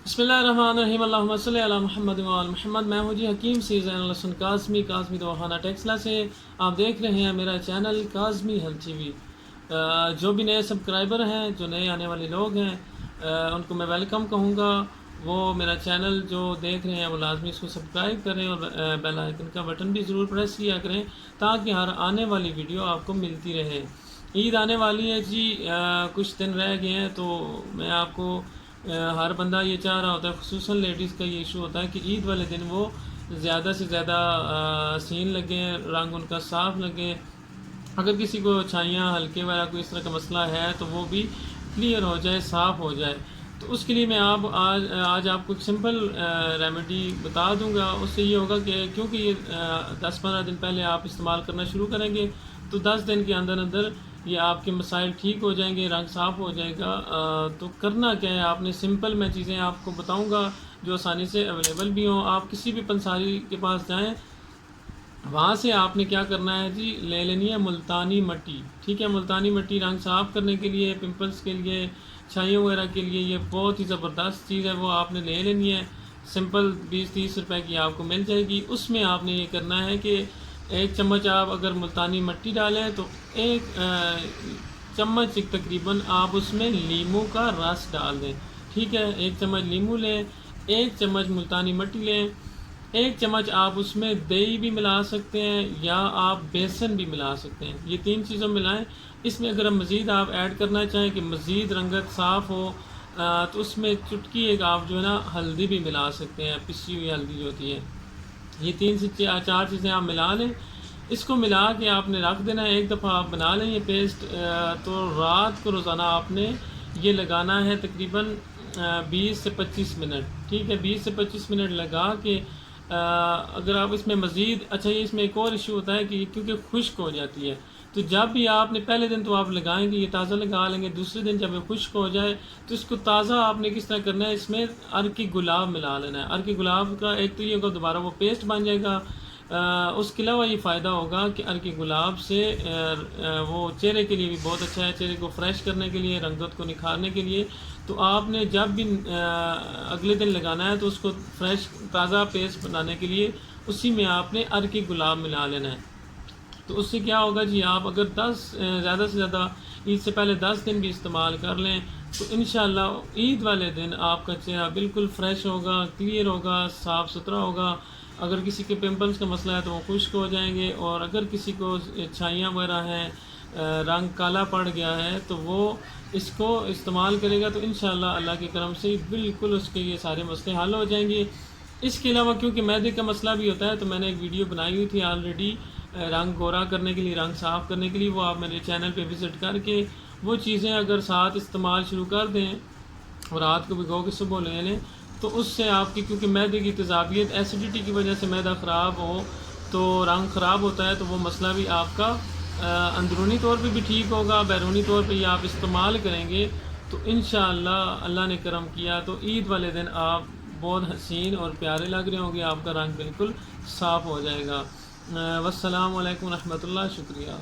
बिस्मिल्लाहिर्रहमानिर्रहीम अल्लाहुम्मा सल्लि अला मुहम्मद व आल मुहम्मद। मैं हूँ जी हकीम सीज़न लहसन काज़मी दवाखाना टेक्सला से। आप देख रहे हैं मेरा चैनल काज़मी हेल्थ टीवी। जो भी नए सब्सक्राइबर हैं, जो नए आने वाले लोग हैं, उनको मैं वेलकम कहूँगा। वो मेरा चैनल जो देख रहे हैं वो लाजमी इसको सब्सक्राइब करें और बेल आइकन का बटन भी ज़रूर प्रेस किया करें ताकि हर आने वाली वीडियो आपको मिलती रहे। ईद आने वाली है जी, कुछ दिन रह गए हैं, तो मैं आपको हर बंदा ये चाह रहा होता है, खुसूसन लेडीज़ का ये इशू होता है कि ईद वाले दिन वो ज़्यादा से ज़्यादा सीन लगे, रंग उनका साफ लगे। अगर किसी को छाइयाँ हल्के वाला कोई इस तरह का मसला है तो वो भी क्लियर हो जाए, साफ़ हो जाए। तो उसके लिए मैं आज आपको एक सिंपल रेमेडी बता दूंगा। उससे ये होगा कि क्योंकि ये 10-15 दिन पहले आप इस्तेमाल करना शुरू करेंगे तो 10 दिन के अंदर अंदर ये आपके मसाइल ठीक हो जाएंगे, रंग साफ़ हो जाएगा। तो करना क्या है, आपने सिंपल मैं चीज़ें आपको बताऊंगा जो आसानी से अवेलेबल भी हों। आप किसी भी पंसारी के पास जाएं, वहाँ से आपने क्या करना है जी, ले लेनी है मुल्तानी मिट्टी। ठीक है, मुल्तानी मिट्टी रंग साफ़ करने के लिए, पिंपल्स के लिए, छाइयों वगैरह के लिए ये बहुत ही ज़बरदस्त चीज़ है। वो आपने ले लेनी है, सिंपल 20-30 रुपए की आपको मिल जाएगी। उसमें आपने ये करना है कि 1 चम्मच आप अगर मुल्तानी मिट्टी डालें तो 1 चम्मच तकरीबन आप उसमें नींबू का रस डाल दें। ठीक है, 1 चम्मच नींबू लें, 1 चम्मच मुल्तानी मिट्टी लें, 1 चम्मच आप उसमें दही भी मिला सकते हैं या आप बेसन भी मिला सकते हैं। ये 3 चीज़ों मिलाएं। इसमें अगर मज़ीद आप ऐड करना चाहें कि मज़ीद रंगत साफ़ हो, तो उसमें चुटकी एक आप जो है ना हल्दी भी मिला सकते हैं, पिसी हुई हल्दी जो होती है। ये 3 से 4 चीज़ें आप मिला लें। इसको मिला के आपने रख देना है। एक दफ़ा आप बना लें ये पेस्ट, तो रात को रोज़ाना आपने ये लगाना है तकरीबन 20 से 25 मिनट। ठीक है, 20 से 25 मिनट लगा के अगर आप इसमें मज़ीद, अच्छा ये इसमें एक और इशू होता है कि क्योंकि खुश्क हो जाती है, तो जब भी आपने पहले दिन तो आप लगाएंगे, ये ताज़ा लगा लेंगे। दूसरे दिन जब ये खुश्क हो जाए तो इसको ताज़ा आपने किस तरह करना है, इसमें अर्की गुलाब मिला लेना है। अर्की गुलाब का एक तो ये होगा दोबारा वो पेस्ट बन जाएगा। उसके अलावा ये फ़ायदा होगा कि अर्की गुलाब से वो चेहरे के लिए भी बहुत अच्छा है, चेहरे को फ्रेश करने के लिए, रंगत को निखारने के लिए। तो आपने जब भी अगले दिन लगाना है तो उसको फ्रेश ताज़ा पेस्ट बनाने के लिए उसी में आपने अर्की गुलाब मिला लेना है। तो उससे क्या होगा जी, आप अगर 10 ज़्यादा से ज़्यादा ईद से पहले 10 दिन भी इस्तेमाल कर लें तो इंशाल्लाह ईद वाले दिन आपका चेहरा बिल्कुल फ्रेश होगा, क्लियर होगा, साफ़ सुथरा होगा। अगर किसी के पिंपल्स का मसला है तो वो खुश्क हो जाएंगे, और अगर किसी को छाइयाँ वगैरह हैं, रंग काला पड़ गया है, तो वो इसको इस्तेमाल करेगा तो इंशाल्लाह अल्लाह के करम से बिल्कुल उसके ये सारे मसले हल हो जाएंगे। इसके अलावा क्योंकि मैदे का मसला भी होता है, तो मैंने एक वीडियो बनाई हुई थी ऑलरेडी रंग गोरा करने के लिए, रंग साफ़ करने के लिए। वो आप मेरे चैनल पे विज़िट करके वो चीज़ें अगर साथ इस्तेमाल शुरू कर दें और रात को भिगो के सुबह ले लें तो उससे आपकी, क्योंकि मैदे की तेज़ाबियत, एसिडिटी की वजह से मैदा ख़राब हो तो रंग ख़राब होता है, तो वो मसला भी आपका अंदरूनी तौर पे भी ठीक होगा। बैरूनी तौर पे ये आप इस्तेमाल करेंगे तो इंशाअल्लाह अल्लाह ने करम किया तो ईद वाले दिन आप बहुत हसीन और प्यारे लग रहे होंगे, आपका रंग बिल्कुल साफ़ हो जाएगा। वस्सलामु अलैकुम रहमतुल्लाह, शुक्रिया।